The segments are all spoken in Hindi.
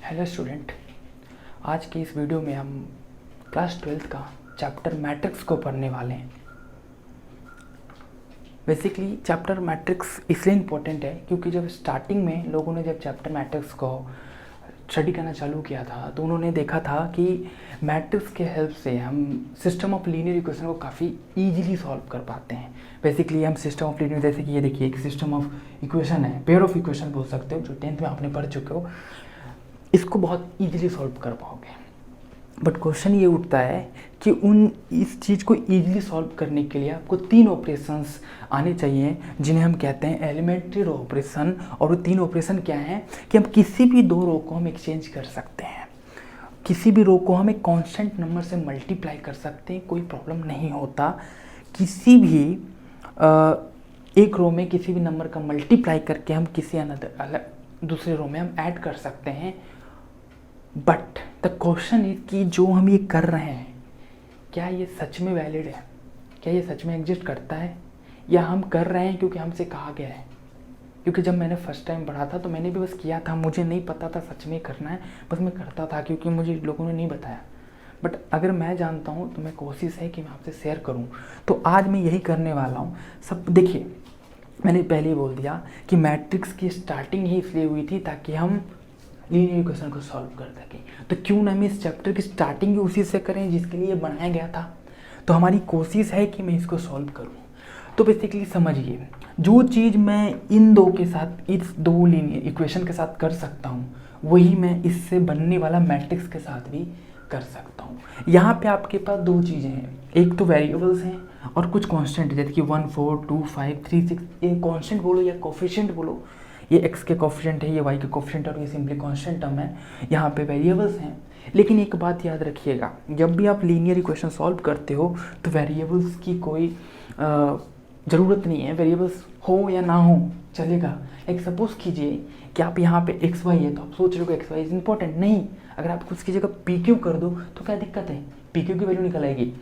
हेलो स्टूडेंट, आज की इस वीडियो में हम क्लास 12th का चैप्टर मैट्रिक्स को पढ़ने वाले हैं। बेसिकली चैप्टर मैट्रिक्स इसलिए इम्पोर्टेंट है क्योंकि जब स्टार्टिंग में लोगों ने जब चैप्टर मैट्रिक्स को स्टडी करना चालू किया था तो उन्होंने देखा था कि मैट्रिक्स के हेल्प से हम सिस्टम ऑफ लीनियर इक्वेशन को काफ़ी ईजिली सॉल्व कर पाते हैं। बेसिकली हम सिस्टम ऑफ लीनियर, जैसे कि ये देखिए एक सिस्टम ऑफ इक्वेशन है, पेयर ऑफ इक्वेशन बोल सकते हो, जो 10th में आपने पढ़ चुके हो, इसको बहुत ईजिली सॉल्व कर पाओगे। बट क्वेश्चन ये उठता है कि इस चीज़ को ईजिली सॉल्व करने के लिए आपको 3 ऑपरेशंस आने चाहिए जिन्हें हम कहते हैं एलिमेंट्री रो ऑपरेशन। और वो 3 ऑपरेशन क्या हैं कि हम किसी भी 2 रो को हम एक्सचेंज कर सकते हैं, किसी भी रो को हम एक कांस्टेंट नंबर से मल्टीप्लाई कर सकते हैं, कोई प्रॉब्लम नहीं होता। किसी भी एक रो में किसी भी नंबर का मल्टीप्लाई करके हम किसी दूसरे रो में हम ऐड कर सकते हैं। बट द क्वेश्चन इज कि जो हम ये कर रहे हैं क्या ये सच में वैलिड है, क्या ये सच में एग्जिस्ट करता है, या हम कर रहे हैं क्योंकि हमसे कहा गया है। क्योंकि जब मैंने फर्स्ट टाइम पढ़ा था तो मैंने भी बस किया था, मुझे नहीं पता था सच में करना है, बस मैं करता था क्योंकि मुझे लोगों ने नहीं बताया। बट अगर मैं जानता हूँ तो मैं कोशिश है कि मैं आपसे शेयर करूँ, तो आज मैं यही करने वाला हूँ। सब देखिए, मैंने पहले ही बोल दिया कि मैट्रिक्स की स्टार्टिंग ही इसलिए हुई थी ताकि हम लीनियर इक्वेशन को सॉल्व कर सकें। तो क्यों ना हम इस चैप्टर की स्टार्टिंग ही उसी से करें जिसके लिए बनाया गया था। तो हमारी कोशिश है कि मैं इसको सॉल्व करूं। तो बेसिकली समझिए, जो चीज़ मैं इन दो के साथ, इस 2 लीनियर इक्वेशन के साथ कर सकता हूं, वही मैं इससे बनने वाला मैट्रिक्स के साथ भी कर सकता हूँ। यहाँ पे आपके पास 2 चीज़ें हैं, एक तो वेरिएबल्स हैं और कुछ कॉन्स्टेंट, जैसे कि 1 4 2 5 3 6। ये कॉन्स्टेंट बोलो या कोफिशिएंट बोलो, ये x के कोफिशिएंट है, ये y के कोफिशिएंट, और ये सिंपली कांस्टेंट टर्म है। यहाँ पे वेरिएबल्स हैं। लेकिन एक बात याद रखिएगा, जब भी आप लीनियर इक्वेशन सॉल्व करते हो तो वेरिएबल्स की कोई ज़रूरत नहीं है। वेरिएबल्स हो या ना हो चलेगा। एक सपोज कीजिए कि आप यहाँ पे एक्स वाई है तो आप सोच रहे हो कि एक्स वाई इज इंपॉर्टेंट। नहीं, अगर आप उसकी जगह पी क्यू कर दो तो क्या दिक्कत है, पी क्यू की वैल्यू निकल आएगी।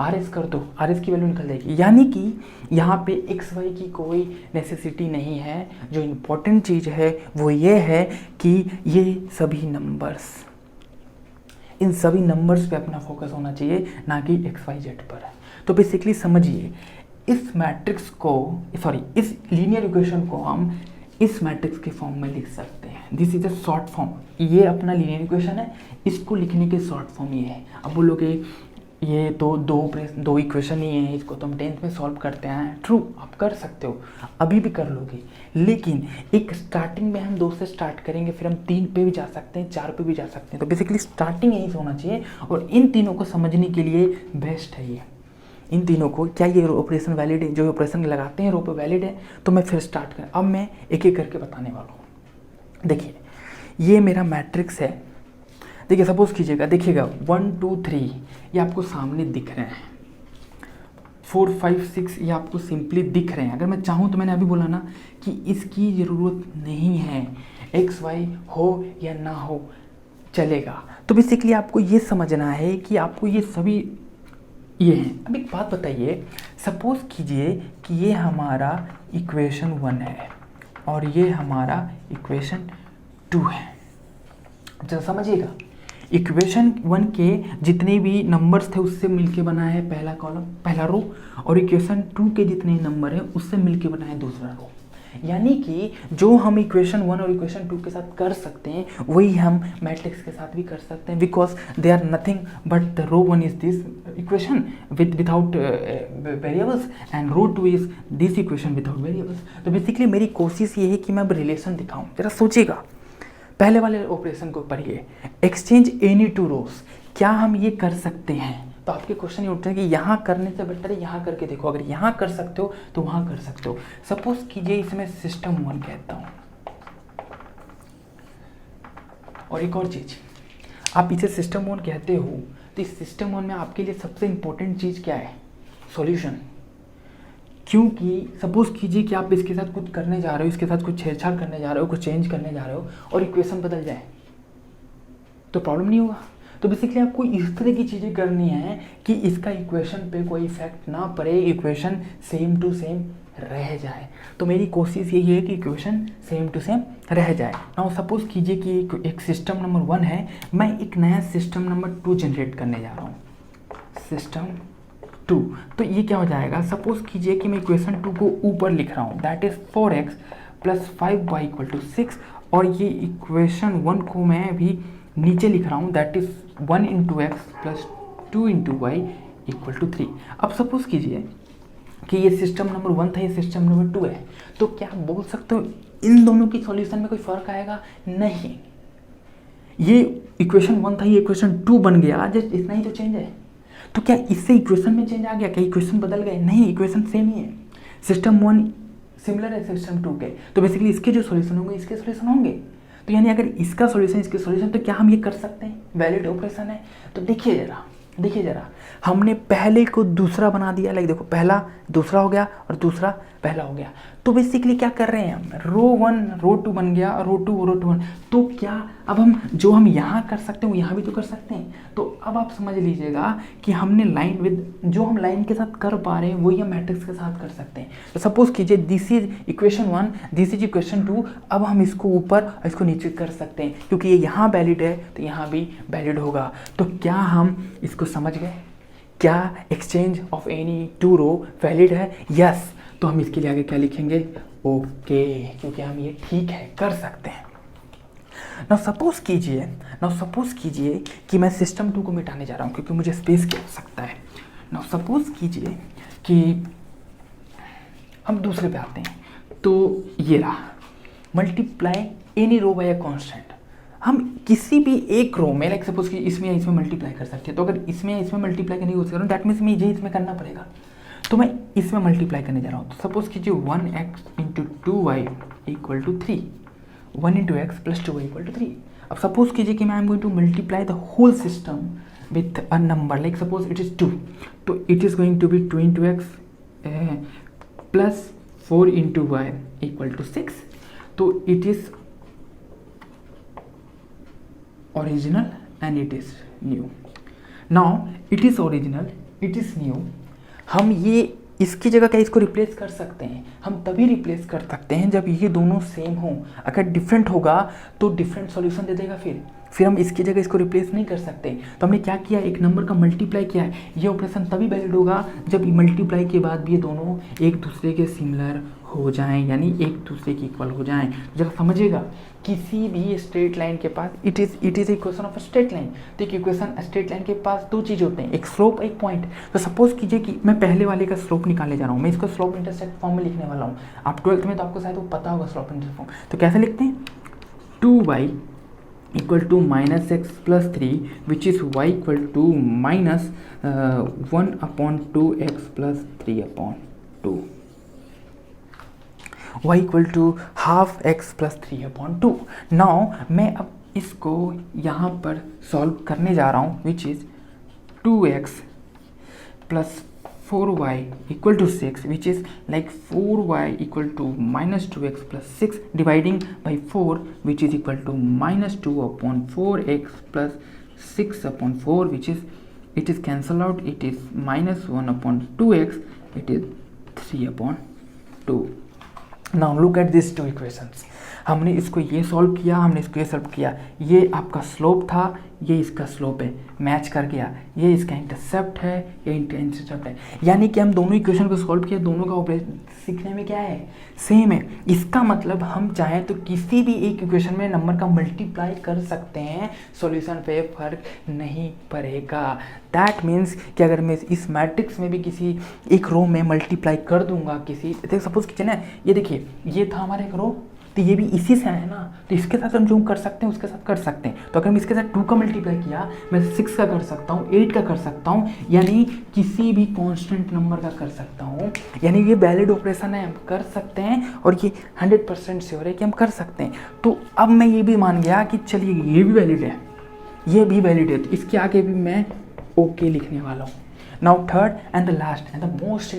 आर एस कर दो, आर एस की वैल्यू निकल जाएगी। यानी कि यहाँ पे एक्स वाई की कोई नेसेसिटी नहीं है। जो इम्पोर्टेंट चीज़ है वो ये है कि ये सभी नंबर्स, इन सभी नंबर्स पे अपना फोकस होना चाहिए, ना कि एक्स वाई जेड पर। तो बेसिकली समझिए, इस मैट्रिक्स को, इस लीनियर इक्वेशन को हम इस मैट्रिक्स के फॉर्म में लिख सकते हैं। This is a short form. ये अपना लीनियर इक्वेशन है, इसको लिखने के शॉर्ट फॉर्म ये है। अब बोलोगे ये तो दो इक्वेशन ही हैं, इसको तो हम 10th में सॉल्व करते हैं। ट्रू, आप कर सकते हो, अभी भी कर लोगे। लेकिन एक स्टार्टिंग में हम 2 से स्टार्ट करेंगे, फिर हम 3 पे भी जा सकते हैं, 4 पे भी जा सकते हैं। तो बेसिकली स्टार्टिंग यहीं से होना चाहिए। और इन तीनों को समझने के लिए बेस्ट है ये, इन तीनों को, क्या ये ऑपरेशन वैलिड है, जो ऑपरेशन लगाते हैं रो पे वैलिड है। तो मैं फिर स्टार्ट करें, अब मैं एक एक करके बताने वाला हूँ। देखिए, ये मेरा मैट्रिक्स है। देखिए सपोज कीजिएगा, देखिएगा 1 2 3 ये आपको सामने दिख रहे हैं, 4 5 6 ये आपको सिंपली दिख रहे हैं। अगर मैं चाहूँ तो मैंने अभी बोला ना कि इसकी ज़रूरत नहीं है, एक्स वाई हो या ना हो चलेगा। तो बेसिकली आपको ये समझना है कि आपको ये सभी ये हैं। अब एक बात बताइए, सपोज कीजिए कि ये हमारा इक्वेशन 1 है और ये हमारा इक्वेशन 2 है। जरा समझिएगा, इक्वेशन 1 के जितने भी नंबर्स थे उससे मिलके बना है पहला कॉलम, पहला रो, और इक्वेशन 2 के जितने नंबर हैं उससे मिलके बना है दूसरा रो। यानी कि जो हम इक्वेशन 1 और इक्वेशन 2 के साथ कर सकते हैं वही हम मैट्रिक्स के साथ भी कर सकते हैं, because they are nothing but the row 1 is this equation without variables and row 2 is this equation without variables. तो बेसिकली मेरी कोशिश ये है कि मैं अब रिलेशन दिखाऊं। जरा सोचिएगा, पहले वाले ऑपरेशन को पढ़िए, एक्सचेंज एनी 2 रोज। क्या हम ये कर सकते हैं? तो आपके क्वेश्चन ये उठते हैं कि यहाँ करने से बेटर है यहाँ करके देखो। अगर यहाँ कर सकते हो तो वहाँ कर सकते हो। सपोज कीजिए इसमें सिस्टम 1 कहता हूँ। और एक और चीज़, आप इसे सिस्टम 1 कहते हो तो इस सिस्टम 1 में आपके लिए सबसे इंपॉर्टेंट चीज़ क्या है? सॉल्यूशन। क्योंकि सपोज कीजिए कि आप इसके साथ कुछ करने जा रहे हो, इसके साथ कुछ छेड़छाड़ करने जा रहे हो, कुछ चेंज करने जा रहे हो और इक्वेशन बदल जाए तो प्रॉब्लम नहीं होगा। तो बेसिकली आपको इस तरह की चीज़ें करनी है कि इसका इक्वेशन पे कोई इफेक्ट ना पड़े, इक्वेशन सेम टू सेम रह जाए। तो मेरी कोशिश यही है कि इक्वेशन सेम टू सेम रह जाए। नाउ सपोज कीजिए कि एक सिस्टम नंबर 1 है, मैं एक नया सिस्टम नंबर 2 जनरेट करने जा रहा हूँ, सिस्टम 2। तो ये क्या हो जाएगा, सपोज कीजिए कि मैं इक्वेशन 2 को ऊपर लिख रहा हूँ, दैट इज 4x + 5y = 6, और ये इक्वेशन 1 को मैं अभी नीचे लिख रहा हूँ, दैट इज 1 × x + 2 × y = 3। अब सपोज कीजिए कि ये सिस्टम नंबर 1 था, ये सिस्टम नंबर 2 है, तो क्या आप बोल सकते हो इन दोनों की सॉल्यूशन में कोई फर्क आएगा? नहीं। ये इक्वेशन 1 था, ये इक्वेशन 2 बन गया, जस्ट इतना ही तो चेंज है। तो क्या इससे इक्वेशन में चेंज आ गया? क्या इक्वेशन बदल गए? नहीं, इक्वेशन सेम ही है। सिस्टम 1 सिमिलर है सिस्टम 2 के, तो बेसिकली इसके जो सॉल्यूशन होंगे इसके सॉल्यूशन होंगे। तो यानी अगर इसका सॉल्यूशन इसके सॉल्यूशन, तो क्या हम ये कर सकते हैं? वैलिड ऑपरेशन है। तो देखिए जरा, हमने पहले को दूसरा बना दिया, लाइक देखो, पहला दूसरा हो गया और दूसरा पहला हो गया। तो बेसिकली क्या कर रहे हैं हम, रो 1 रो 2 बन गया और रो 2 रो 1। तो क्या अब हम जो हम यहाँ कर सकते हैं वो यहाँ भी तो कर सकते हैं। तो अब आप समझ लीजिएगा कि हमने लाइन विद जो हम लाइन के साथ कर पा रहे हैं वही हम मैट्रिक्स के साथ कर सकते हैं। तो सपोज कीजिए this is equation 1, this is equation 2। अब हम इसको ऊपर और इसको नीचे कर सकते हैं, क्योंकि ये यहाँ वैलिड है तो यहाँ भी वैलिड होगा। तो क्या हम इसको समझ गए? क्या exchange of any 2 row valid है? यस। तो हम इसके लिए आगे क्या लिखेंगे? ओके, क्योंकि हम ये ठीक है कर सकते हैं। नाउ सपोज कीजिए कि मैं सिस्टम 2 को मिटाने जा रहा हूँ, क्योंकि मुझे स्पेस की आवश्यकता है। नाउ सपोज कीजिए कि हम दूसरे पे आते हैं, तो ये रहा, multiply any row by a constant. हम किसी भी एक रो में, लाइक सपोज कि इसमें मल्टीप्लाई कर सकते हैं। तो अगर इसमें मल्टीप्लाई करने की कोशिश करूँ, दैट मीन्स मुझे इसमें करना पड़ेगा। तो मैं इसमें मल्टीप्लाई करने जा रहा हूँ। तो सपोज कीजिए 1x × 2y = 3, 1 × x + 2y = 3। अब सपोज कीजिए कि मैं I am going to multiply the whole system with a number, like suppose it is 2, तो it is going to be 2 × x + 4 × y = 6। तो it is original and it is new. Now it is original, it is new. हम ये इसकी जगह क्या इसको रिप्लेस कर सकते हैं? हम तभी रिप्लेस कर सकते हैं जब ये दोनों सेम हो। अगर डिफरेंट होगा तो डिफरेंट सॉल्यूशन दे देगा, फिर हम इसकी जगह इसको रिप्लेस नहीं कर सकते। तो हमने क्या किया, एक नंबर का मल्टीप्लाई किया है। ये ऑपरेशन तभी वैलिड होगा जब मल्टीप्लाई के बाद भी ये दोनों एक दूसरे के सिमिलर हो जाएं, यानी एक दूसरे के इक्वल हो जाएं। जरा समझिएगा, किसी भी स्ट्रेट लाइन के पास it is equation of straight line. तो एक इक्वेशन स्ट्रेट लाइन के पास दो चीज़ होते हैं, एक स्लोप एक पॉइंट। तो सपोज कीजिए कि मैं पहले वाले का स्लोप निकालने जा रहा हूँ, मैं इसको स्लोप इंटरसेप्ट फॉर्म में लिखने वाला हूँ। आप 12th में तो आपको शायद वो पता होगा स्लोप इंटरसेप्ट फॉर्म। तो कैसे लिखते हैं, 2y = -x + 3 which is y = -1/2x + 3/2, y = ½ x + 3/2। Now मैं अब इसको यहाँ पर सॉल्व करने जा रहा हूँ, which is 2x + 4y = 6, which is like 4y = -2x + 6 dividing by 4, which is equal to -2/4x + 6/4, which is it is cancel out, it is -1/2x, it is 3/2। Now look at these two equations. हमने इसको ये सॉल्व किया, हमने इसको ये सॉल्व किया। ये आपका स्लोप था, ये इसका स्लोप है, मैच कर गया। ये इसका इंटरसेप्ट है, ये इनका इंटरसेप्ट है। यानी कि हम दोनों इक्वेशन को सॉल्व किया, दोनों का ऑपरेशन सीखने में क्या है, सेम है। इसका मतलब हम चाहें तो किसी भी एक इक्वेशन में नंबर का मल्टीप्लाई कर सकते हैं, सॉल्यूशन पे फर्क नहीं पड़ेगा। दैट मीन्स कि अगर मैं इस मैट्रिक्स में भी किसी एक रो में मल्टीप्लाई कर दूंगा, किसी सपोज कीजिए ना, ये देखिए ये था हमारा एक रो, तो ये भी इसी से है ना, तो इसके साथ हम जो कर सकते हैं उसके साथ कर सकते हैं। तो अगर मैं इसके साथ 2 का मल्टीप्लाई किया, मैं 6 का कर सकता हूँ, 8 का कर सकता हूँ, यानी किसी भी कांस्टेंट नंबर का कर सकता हूँ। यानी ये वैलिड ऑपरेशन है, हम कर सकते हैं और ये 100% श्योर है कि हम कर सकते हैं। तो अब मैं ये भी मान गया कि चलिए ये भी वैलिड है, ये भी वैलिड है, तो इसके आगे भी मैं ओके लिखने वाला हूँ। Now third and the last and the most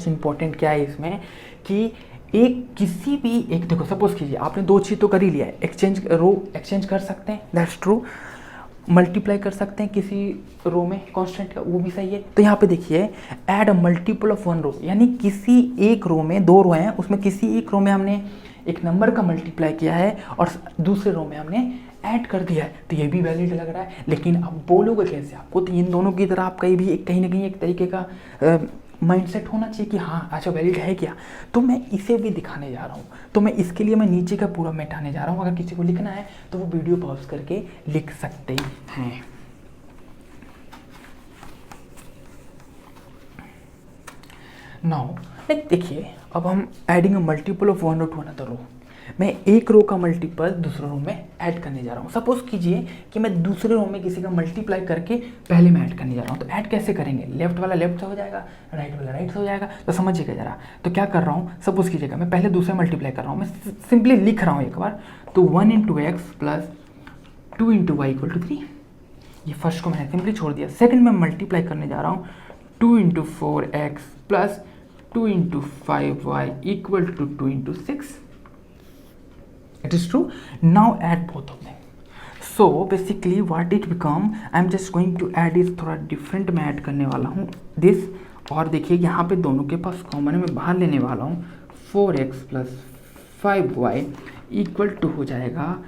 important क्या है इसमें, कि एक किसी भी एक, देखो सपोज कीजिए आपने 2 चीज़ तो कर ही लिया है, एक्सचेंज रो एक्सचेंज कर सकते हैं, दैट्स ट्रू। मल्टीप्लाई कर सकते हैं किसी रो में कांस्टेंट का, वो भी सही है। तो यहाँ पे देखिए add a multiple of one row, यानी किसी एक रो में, दो रो हैं उसमें किसी एक रो में हमने एक नंबर का मल्टीप्लाई किया है और दूसरे रो में हमने ऐड कर दिया है, तो ये भी वैलिड लग रहा है। लेकिन अब बोलोगे कैसे? आपको तो इन दोनों की तरह आपका भी कहीं ना कहीं एक तरीके का माइंडसेट होना चाहिए कि हाँ अच्छा वैलिड है क्या, तो मैं इसे भी दिखाने जा रहा हूँ। तो मैं इसके लिए मैं नीचे का पूरा मिटाने जा रहा हूँ। अगर किसी को लिखना है तो वो वीडियो पॉज करके लिख सकते हैं। नाउ देखिए, अब हम adding a multiple of one row to another row, मैं एक रो का मल्टीपल दूसरे रो में ऐड करने जा रहा हूँ। सपोज कीजिए कि मैं दूसरे रो में किसी का मल्टीप्लाई करके पहले में ऐड करने जा रहा हूँ, तो ऐड कैसे करेंगे? लेफ्ट वाला लेफ्ट से हो जाएगा, राइट वाला राइट से हो जाएगा। तो समझिएगा जरा, तो क्या कर रहा हूँ, सपोज कीजिएगा मैं पहले दूसरे मल्टीप्लाई कर रहा हूँ, मैं सिंपली लिख रहा हूँ एक बार, तो 1 × x प्लस 2 × y = 3, ये फर्स्ट को मैंने सिंपली छोड़ दिया। सेकंड में मल्टीप्लाई करने जा रहा हूँ, 2 × 4x plus 2 × 5y = 2 × 6. It is true. Now add both of them. So basically what it become, I'm just going to add is थोड़ा different मैं ऐड करने वाला हूँ this, और देखिए यहाँ पे दोनों के पास कॉमन है, मैं बाहर लेने वाला हूँ। 4x प्लस 5y = हो जाएगा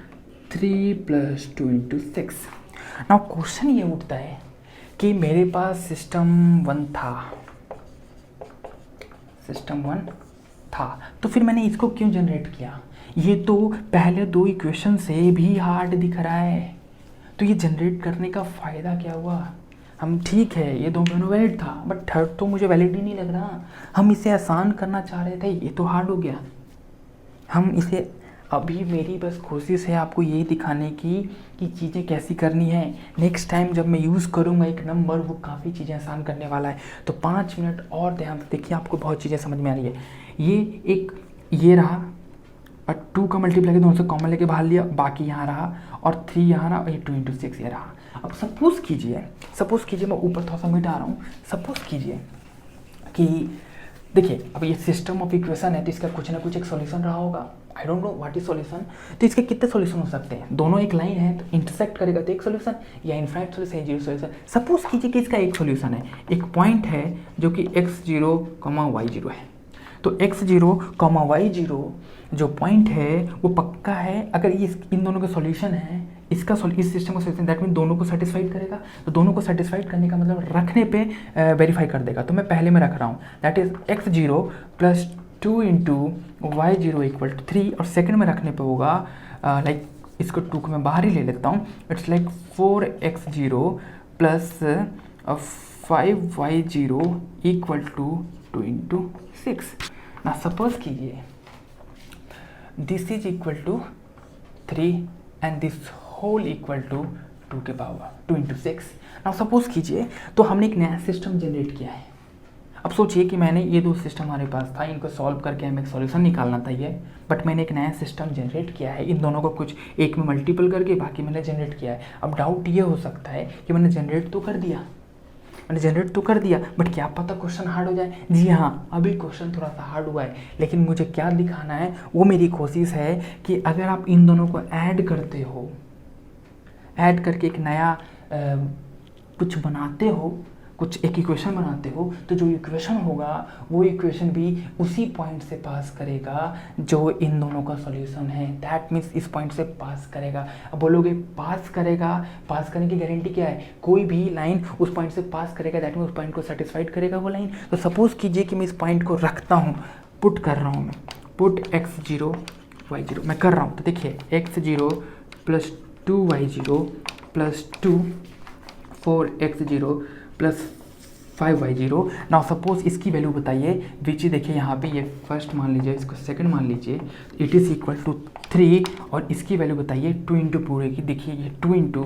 3 + 2 × 6। नाउ क्वेश्चन ये उठता है कि मेरे पास सिस्टम 1 था, तो फिर मैंने इसको क्यों जनरेट किया? ये तो पहले दो इक्वेशन से भी हार्ड दिख रहा है, तो ये जनरेट करने का फ़ायदा क्या हुआ? हम ठीक है ये दोनों वैलिड था, बट थर्ड तो मुझे वैलिड ही नहीं लग रहा। हम इसे आसान करना चाह रहे थे, ये तो हार्ड हो गया। हम इसे अभी, मेरी बस कोशिश है आपको यही दिखाने की कि चीज़ें कैसी करनी है। नेक्स्ट टाइम जब मैं यूज़ करूँगा एक नंबर, वो काफ़ी चीज़ें आसान करने वाला है। तो 5 मिनट और ध्यान से देखिए, आपको बहुत चीज़ें समझ में आ रही है। ये रहा और 2 का मल्टीप्लाई दोनों से कॉमन लेके बाहर लिया, बाकी यहाँ रहा और 3 यहाँ रहा और ये 2 × 6 ये रहा। अब सपोज कीजिए मैं ऊपर थोड़ा सा मिटा रहा हूँ। सपोज कीजिए कि देखिए अब ये सिस्टम ऑफ इक्वेशन है, तो इसका कुछ ना कुछ एक सॉल्यूशन रहा होगा। I don't know what is solution. तो इसके कितने सॉल्यूशन हो सकते हैं? दोनों एक लाइन है तो इंटरसेक्ट करेगा तो एक सॉल्यूशन, या इनफाइनाइट सॉल्यूशन या जीरो सॉल्यूशन। सपोज कीजिए कि इसका एक सॉल्यूशन है, एक पॉइंट है जो कि x0, y0 है। तो x0, y0 जो पॉइंट है वो पक्का है। अगर ये इन दोनों का सॉल्यूशन है, इस सिस्टम का सॉल्यूशन, दैट मीन दोनों को सेटिस्फाइड करेगा। तो दोनों को सेटिस्फाइड करने का मतलब रखने पे वेरीफाई कर देगा। तो मैं पहले में रख रहा हूँ, that is x0 plus 2 × y0 = 3, और सेकंड में रखने पे होगा लाइक इसको 2 को मैं बाहर ही ले लेता हूँ। It's like 4x0 plus 5y0 = 2 × 6। ना सपोज कीजिए this is equal to 3 and this whole equal to 2 × 6। Now suppose कीजिए तो हमने एक नया सिस्टम जनरेट किया है। अब सोचिए कि मैंने ये दो सिस्टम हमारे पास था, इनको सॉल्व करके हमें एक सॉल्यूशन निकालना था ये, बट मैंने एक नया सिस्टम जनरेट किया है। इन दोनों को कुछ एक में मल्टीपल करके बाकी मैंने जनरेट किया है। अब डाउट ये हो सकता है कि मैंने जनरेट तो कर दिया, बट क्या पता क्वेश्चन हार्ड हो जाए। जी हाँ, अभी क्वेश्चन थोड़ा सा हार्ड हुआ है, लेकिन मुझे क्या दिखाना है वो मेरी कोशिश है कि अगर आप इन दोनों को ऐड करते हो, ऐड करके एक नया कुछ बनाते हो, कुछ एक इक्वेशन बनाते हो, तो जो इक्वेशन होगा वो इक्वेशन भी उसी पॉइंट से पास करेगा जो इन दोनों का सॉल्यूशन है। दैट मीन्स इस पॉइंट से पास करेगा। अब बोलोगे पास करेगा, पास करने की गारंटी क्या है? कोई भी लाइन उस पॉइंट से पास करेगा, दैट मीन्स उस पॉइंट को सेटिस्फाइड करेगा वो लाइन। तो सपोज कीजिए कि मैं इस पॉइंट को रखता हूँ, पुट कर रहा हूँ, मैं पुट x0 y0 मैं कर रहा हूँ। तो देखिए x0 plus 2y0 plus 2 4x0 plus 5y0। Now suppose इसकी वैल्यू बताइए विच, देखिए यहाँ पे ये फर्स्ट मान लीजिए, इसको सेकंड मान लीजिए, इट इज़ इक्वल टू 3, और इसकी वैल्यू बताइए 2 × पूरे की, देखिए ये 2 ×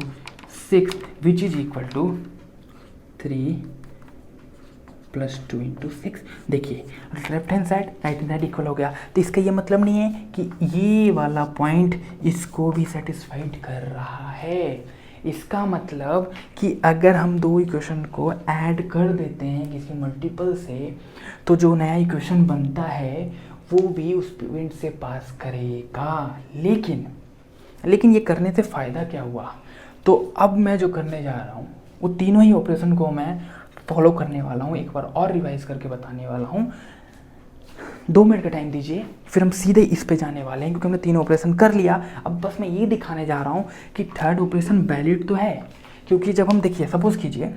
6 विच इज़ इक्वल टू 3 प्लस 2 × 6। देखिए left hand side right hand side equal हो गया। तो इसका ये मतलब नहीं है कि ये वाला पॉइंट इसको भी सेटिस्फाइड कर रहा है। इसका मतलब कि अगर हम दो इक्वेशन को ऐड कर देते हैं किसी मल्टीपल से, तो जो नया इक्वेशन बनता है वो भी उस पॉइंट से पास करेगा। लेकिन ये करने से फ़ायदा क्या हुआ? तो अब मैं जो करने जा रहा हूँ वो तीनों ही ऑपरेशन को मैं फॉलो करने वाला हूँ, एक बार और रिवाइज करके बताने वाला हूँ। 2 मिनट का टाइम दीजिए, फिर हम सीधे इस पे जाने वाले हैं क्योंकि हमने तीनों ऑपरेशन कर लिया। अब बस मैं ये दिखाने जा रहा हूँ कि थर्ड ऑपरेशन वैलिड तो है, क्योंकि जब हम देखिए सपोज कीजिए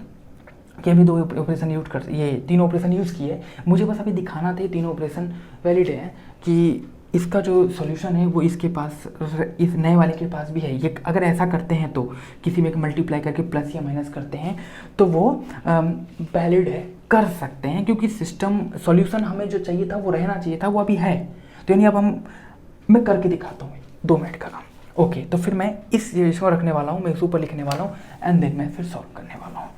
कि अभी 2 ऑपरेशन यूज कर, ये 3 ऑपरेशन यूज़ किए, मुझे बस अभी दिखाना था 3 ऑपरेशन वैलिड है कि इसका जो सॉल्यूशन है वो इसके पास, इस नए वाले के पास भी है। ये अगर ऐसा करते हैं तो किसी में एक मल्टीप्लाई करके प्लस या माइनस करते हैं तो वो वैलिड है, कर सकते हैं, क्योंकि सिस्टम सॉल्यूशन हमें जो चाहिए था वो रहना चाहिए था, वो अभी है। तो यानी अब मैं करके दिखाता हूँ 2 मिनट का काम। ओके, तो फिर मैं इसको रखने वाला हूँ, मैं इस ऊपर लिखने वाला हूँ एंड देन मैं फिर सॉल्व करने वाला हूँ।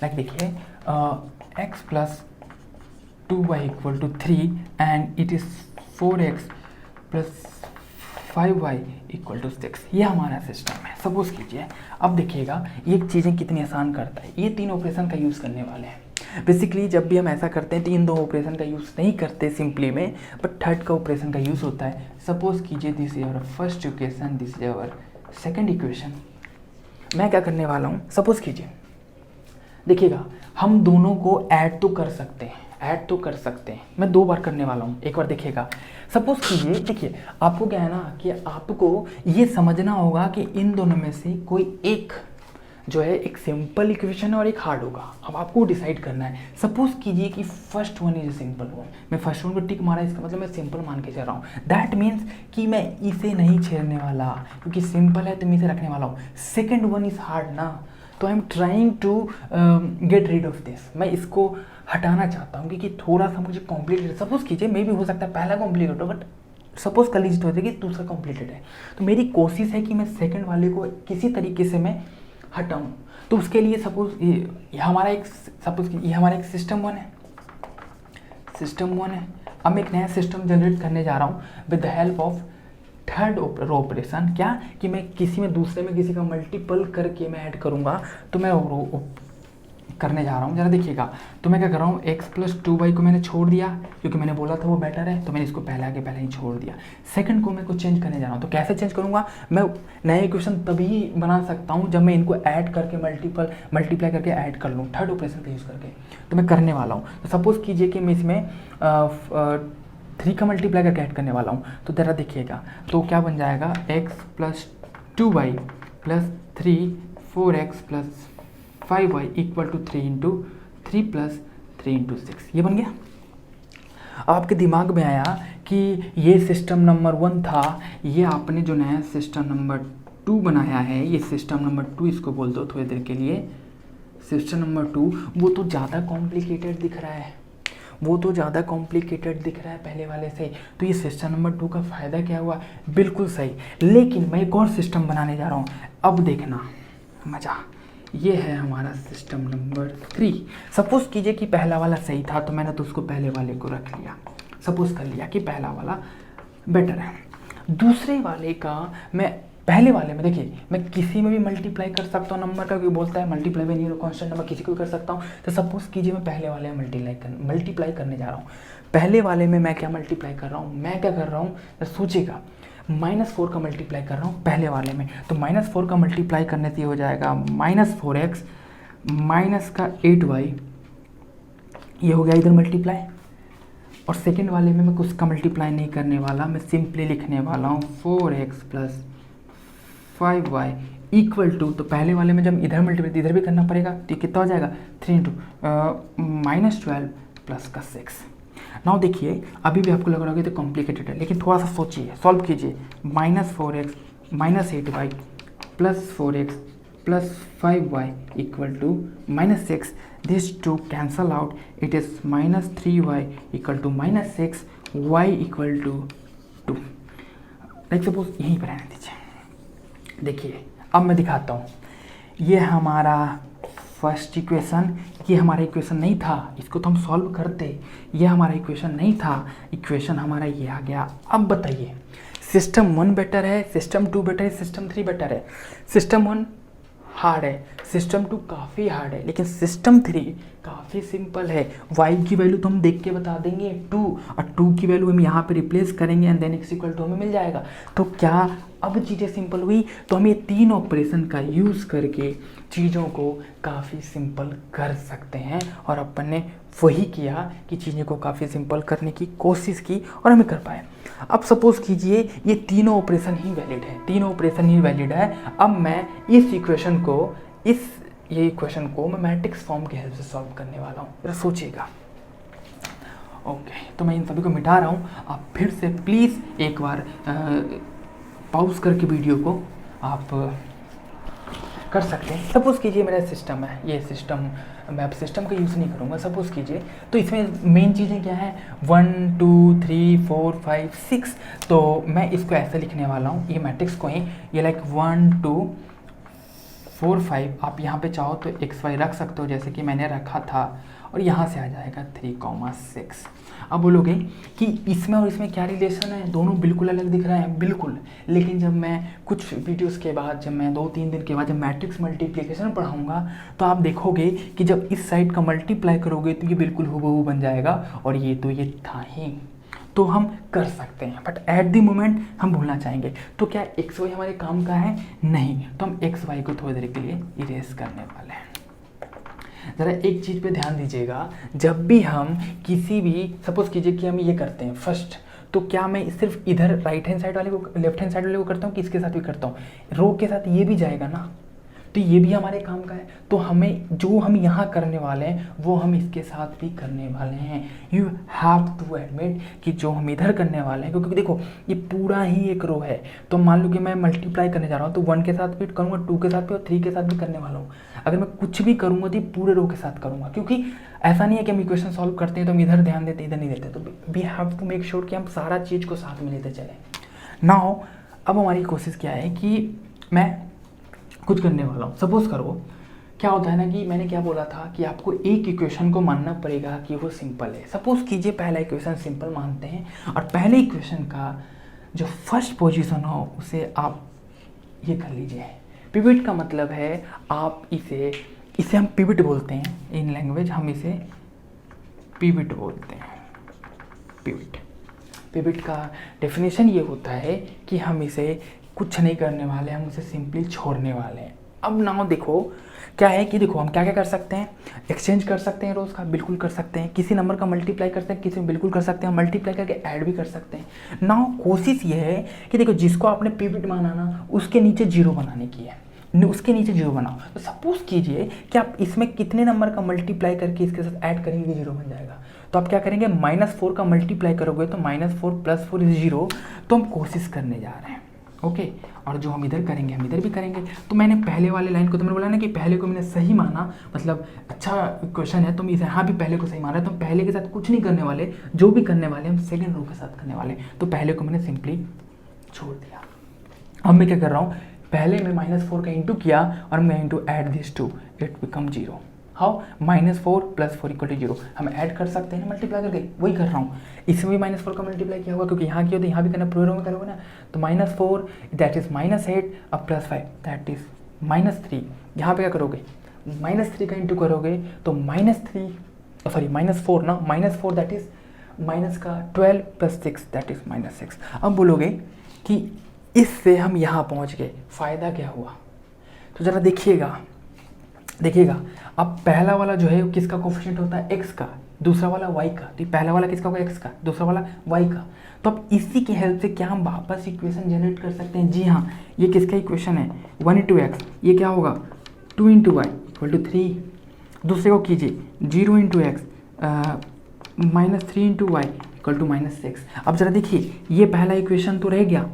लाइक देखिए x plus 2y equal to 3 and it is 4x plus 5y equal to 6, ये हमारा सिस्टम है। सपोज कीजिए, अब देखिएगा ये चीज़ें कितनी आसान करता है। ये 3 ऑपरेशन का यूज़ करने वाले हैं। बेसिकली जब भी हम ऐसा करते हैं तो इन 2 ऑपरेशन का यूज़ नहीं करते सिंपली में, बट थर्ड का ऑपरेशन का यूज़ होता है। सपोज कीजिए this is our first equation, this is our second equation. मैं क्या करने वाला हूँ, सपोज कीजिए देखिएगा हम दोनों को ऐड तो कर सकते हैं, ऐड तो कर सकते हैं। मैं 2 बार करने वाला हूँ, एक बार देखिएगा। सपोज कीजिए, देखिए आपको क्या है ना कि आपको ये समझना होगा कि इन दोनों में से कोई एक जो है एक सिंपल इक्वेशन और एक हार्ड होगा। अब आपको डिसाइड करना है। सपोज कीजिए कि first one is simple one, मैं फर्स्ट वन को टिक मारा, इसका मतलब मैं सिंपल मान के चल रहा हूँ। दैट मीन्स कि मैं इसे नहीं छेड़ने वाला, क्योंकि सिंपल है तो मैं इसे रखने वाला हूँ। सेकेंड वन इज हार्ड ना, तो I am trying to get rid of this. मैं इसको हटाना चाहता हूँ क्योंकि थोड़ा सा मुझे कॉम्प्लिकेटेड, सपोज कीजिए मे भी हो सकता है पहला कॉम्प्लिकेटेड हो, बट सपोज कर लीजिए तो कि दूसरा कॉम्प्लिकेटेड है। तो मेरी कोशिश है कि मैं सेकंड वाले को किसी तरीके से मैं हटाऊँ। तो उसके लिए सपोज ये हमारा एक, सपोज ये हमारा एक सिस्टम वन है, सिस्टम वन है। अब मैं एक नया सिस्टम जनरेट करने जा रहा हूँ with the help of third operation. क्या कि मैं किसी में दूसरे में किसी का मल्टीपल करके मैं ऐड करूँगा, तो मैं करने जा रहा हूँ। जरा देखिएगा, तो मैं क्या कर रहा हूँ, x प्लस 2y को मैंने छोड़ दिया क्योंकि मैंने बोला था वो बेटर है, तो मैंने इसको पहले आगे पहले ही छोड़ दिया। सेकंड को मैं कुछ चेंज करने जा रहा हूँ। तो कैसे चेंज करूँगा, मैं नया इक्वेशन तभी बना सकता हूँ जब मैं इनको ऐड करके मल्टीप्लाई करके ऐड कर लूँ, थर्ड ऑपरेशन का यूज़ करके। तो मैं करने वाला हूँ। तो सपोज कीजिए कि मैं इसमें 3 का मल्टीप्लाई करके ऐड करने वाला हूँ। तो ज़रा देखिएगा, तो क्या बन जाएगा, x plus 2y plus 3 4x plus 5y equal to 3 इंटू 3 प्लस 3 इंटू 6, ये बन गया। आपके दिमाग में आया कि ये सिस्टम नंबर 1 था, ये आपने जो नया सिस्टम नंबर 2 बनाया है, ये सिस्टम नंबर 2 इसको बोल दो थोड़ी देर के लिए। सिस्टम नंबर 2 वो तो ज़्यादा कॉम्प्लिकेटेड दिख रहा है, वो तो ज़्यादा कॉम्प्लिकेटेड दिख रहा है पहले वाले से। तो ये सिस्टम नंबर 2 का फ़ायदा क्या हुआ, बिल्कुल सही। लेकिन मैं एक और सिस्टम बनाने जा रहा हूँ, अब देखना मज़ा। ये है हमारा सिस्टम नंबर 3। सपोज कीजिए कि पहला वाला सही था, तो मैंने तो उसको पहले वाले को रख लिया, सपोज कर लिया कि पहला वाला बेटर है। दूसरे वाले का मैं पहले वाले में, देखिए मैं किसी में भी मल्टीप्लाई कर सकता हूँ नंबर का, क्योंकि बोलता है मल्टीप्लाई में नहीं कॉन्स्टेंट नंबर, किसी को भी कर सकता हूँ। तो सपोज कीजिए मैं पहले वाले में मल्टीप्लाई करने जा रहा हूँ। पहले वाले में मैं क्या मल्टीप्लाई कर रहा हूँ, मैं क्या कर रहा हूँ, सोचिएगा, -4 का मल्टीप्लाई कर रहा हूँ पहले वाले में। तो -4 का मल्टीप्लाई करने से हो जाएगा -4x माइनस का 8y, ये हो गया इधर मल्टीप्लाई। और सेकेंड वाले में मैं कुछ का मल्टीप्लाई नहीं करने वाला, मैं सिंपली लिखने वाला हूँ 4x plus 5y equal to, तो पहले वाले में जब इधर मल्टीप्लाई इधर भी करना पड़ेगा, तो कितना हो जाएगा 3 इंटू -12 प्लस का 6। नाउ देखिए अभी भी आपको लग रहा होगा तो कॉम्प्लिकेटेड है, लेकिन थोड़ा सा सोचिए, सॉल्व कीजिए। -4x minus 8y plus 4x plus 5y equal to -6, this two cancel out, it is -3y equal to -6, y equal to 2। Like suppose यहीं पर रहने दीजिए। देखिए अब मैं दिखाता हूँ, ये हमारा फर्स्ट इक्वेशन, ये हमारा इक्वेशन नहीं था, इसको तो हम सॉल्व करते, ये हमारा इक्वेशन नहीं था, इक्वेशन हमारा ये आ गया। अब बताइए सिस्टम 1 बेटर है, सिस्टम 2 बेटर है, सिस्टम 3 बेटर है। सिस्टम 1 हार्ड है, सिस्टम 2 काफ़ी हार्ड है, लेकिन सिस्टम 3 काफ़ी सिंपल है। y की वैल्यू तो हम देख के बता देंगे 2, और 2 की वैल्यू हम यहाँ पे रिप्लेस करेंगे and then x equal to हमें मिल जाएगा। तो क्या अब चीज़ें सिंपल हुई? तो हम ये 3 ऑपरेशन का यूज़ करके चीज़ों को काफ़ी सिंपल कर सकते हैं, और अपन ने वही किया कि चीज़ों को काफ़ी सिंपल करने की कोशिश की और हमें कर पाए। अब सपोज़ कीजिए ये तीनों ऑपरेशन ही वैलिड है, तीनों ऑपरेशन ही वैलिड है। अब मैं इस इक्वेशन को ये इक्वेशन को मैं मैट्रिक्स फॉर्म की हेल्प से सॉल्व करने वाला हूँ। जरा सोचिएगा। ओके, तो मैं इन सभी को मिटा रहा हूँ। आप फिर से प्लीज़ एक बार पॉज करके वीडियो को आप कर सकते हैं। सपोज़ कीजिए मेरा सिस्टम है, ये सिस्टम, मैं अब सिस्टम का यूज़ नहीं करूँगा। सपोज़ कीजिए, तो इसमें मेन चीज़ें क्या हैं, 1 2 3 4 5 6। तो मैं इसको ऐसे लिखने वाला हूँ, ये मैट्रिक्स को ही, ये लाइक 1 2 4 5। आप यहाँ पे चाहो तो XY रख सकते हो जैसे कि मैंने रखा था, और यहाँ से आ जाएगा 3,6। अब बोलोगे कि इसमें और इसमें क्या रिलेशन है, दोनों बिल्कुल अलग दिख रहे हैं, बिल्कुल। लेकिन जब मैं कुछ वीडियोस के बाद, जब मैं 2-3 दिन के बाद जब मैट्रिक्स मल्टीप्लिकेशन पढ़ाऊंगा, तो आप देखोगे कि जब इस साइड का मल्टीप्लाई करोगे तो ये बिल्कुल हूबहू बन जाएगा, और ये तो ये था ही। तो हम कर सकते हैं, बट एट द मोमेंट हम भूलना चाहेंगे। तो क्या XY हमारे काम का है? नहीं। तो हम XY को थोड़ी देर के लिए इरेज करने वाले हैं। ज़रा एक चीज़ पे ध्यान दीजिएगा, जब भी हम किसी भी, सपोज़ कीजिए कि हम ये करते हैं फर्स्ट, तो क्या मैं सिर्फ इधर राइट हैंड साइड वाले को, लेफ्ट हैंड साइड वाले को करता हूँ कि इसके साथ भी करता हूँ? रो के साथ ये भी जाएगा ना, तो ये भी हमारे काम का है। तो हमें जो हम यहाँ करने वाले हैं वो हम इसके साथ भी करने वाले हैं। यू हैव टू एडमिट कि जो हम इधर करने वाले हैं, क्योंकि देखो ये पूरा ही एक रो है। तो मान लो कि मैं मल्टीप्लाई करने जा रहा हूँ, तो 1 के साथ भी करूँगा, 2 के साथ भी और 3 के साथ भी करने वाला हूँ। अगर मैं कुछ भी करूँगा तो पूरे रो के साथ करूँगा, क्योंकि ऐसा नहीं है कि हम इक्वेशन सॉल्व करते हैं तो हम इधर ध्यान देते इधर नहीं देते। तो we have to make sure कि हम सारा चीज़ को साथ में लेते चलें। नाउ अब हमारी कोशिश क्या है कि मैं कुछ करने वाला हूँ। सपोज करो क्या होता है ना कि मैंने क्या बोला था कि आपको एक इक्वेशन को मानना पड़ेगा कि वो सिंपल है। सपोज कीजिए पहला इक्वेशन सिंपल मानते हैं, और पहले इक्वेशन का जो फर्स्ट पोजीशन हो उसे आप ये कर लीजिए। पिवट का मतलब है आप इसे हम पिवट बोलते हैं इन लैंग्वेज, हम इसे पिवट बोलते हैं। पिवट का डेफिनेशन ये होता है कि हम इसे कुछ नहीं करने वाले, हम उसे सिंपली छोड़ने वाले हैं। अब नाउ देखो क्या है कि देखो हम क्या क्या कर सकते हैं, एक्सचेंज कर सकते हैं रोज़ का, बिल्कुल कर सकते हैं। किसी नंबर का मल्टीप्लाई कर सकते हैं, किसी में बिल्कुल कर सकते हैं, मल्टीप्लाई करके ऐड भी कर सकते हैं। नाउ कोशिश ये है कि देखो जिसको आपने पिवट माना ना, उसके नीचे जीरो बनाने की है, उसके नीचे जीरो बनाओ। तो सपोज कीजिए कि आप इसमें कितने नंबर का मल्टीप्लाई करके इसके साथ ऐड करेंगे, जीरो बन जाएगा। तो आप क्या करेंगे, -4 का मल्टीप्लाई करोगे तो -4 + 4 = 0। तो हम कोशिश करने जा रहे हैं, ओके। और जो हम इधर करेंगे हम इधर भी करेंगे। तो मैंने पहले वाले लाइन को, तो मैंने बोला ना कि पहले को मैंने सही माना, मतलब अच्छा क्वेश्चन है, तो मैं यहाँ भी पहले को सही माना है। तो हम पहले के साथ कुछ नहीं करने वाले, जो भी करने वाले हम सेकंड रो के साथ करने वाले। तो पहले को मैंने सिंपली छोड़ दिया। अब मैं क्या कर रहा हूँ, पहले मैं -4 का इंटू किया और मैं into add this to, it become 0। How, -4 + 4 = 0। हम ऐड कर सकते हैं मल्टीप्लाई करके, वही कर रहा हूँ। इसमें भी -4 का मल्टीप्लाई किया होगा, क्योंकि यहाँ किया तो यहाँ भी करना, पूरे रो में करोगे ना। तो -4 दैट इज -8, अब +5 दैट इज -3। यहाँ पे क्या करोगे, -3 का इंटू करोगे तो -4 ना, -4 दैट इज -12 + 6 दैट इज -6। अब बोलोगे कि इससे हम यहाँ पहुँच गए, फ़ायदा क्या हुआ? तो ज़रा देखिएगा। अब पहला वाला जो है किसका कोफिशिएंट होता है, x का, दूसरा वाला y का। तो पहला वाला किसका होगा, x का, दूसरा वाला y का। तो अब इसी की हेल्प से क्या हम वापस इक्वेशन जनरेट कर सकते हैं? जी हाँ, ये किसका इक्वेशन है, 1 × x, ये क्या होगा 2 × y = 3। दूसरे को कीजिए 0 × x -3 × y = -6। अब ज़रा देखिए, ये पहला इक्वेशन तो रह गया,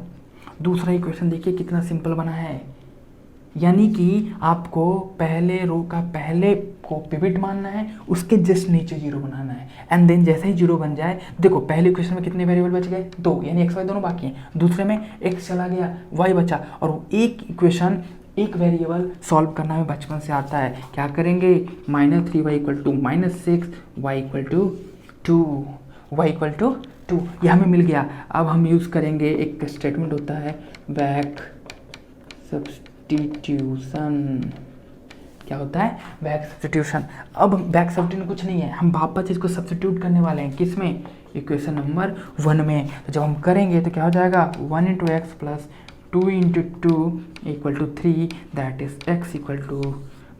दूसरा इक्वेशन देखिए कितना सिंपल बना है। यानी कि आपको पहले रो का पहले को पिवट मानना है, उसके जस्ट नीचे 0 बनाना है, एंड देन जैसे ही 0 बन जाए, देखो पहले इक्वेशन में कितने वेरिएबल बच गए, 2, यानी x y दोनों बाकी हैं। दूसरे में x चला गया, y बचा, और एक इक्वेशन एक वेरिएबल सॉल्व करना हमें बचपन से आता है। क्या करेंगे, -3y = -6, y = 2, यह हमें मिल गया। अब हम यूज़ करेंगे, एक स्टेटमेंट होता है बैक सब्स्टिट्यूशन, क्या होता है, बैक सब्स्टिट्यूशन। अब बैक सब्स्टिट्यूशन कुछ नहीं है, हम वापस इसको सब्स्टिट्यूट करने वाले हैं, किस में, इक्वेशन नंबर 1 में। तो जब हम करेंगे तो क्या हो जाएगा, 1 into x plus 2 into 2 equal to 3, that is x equal to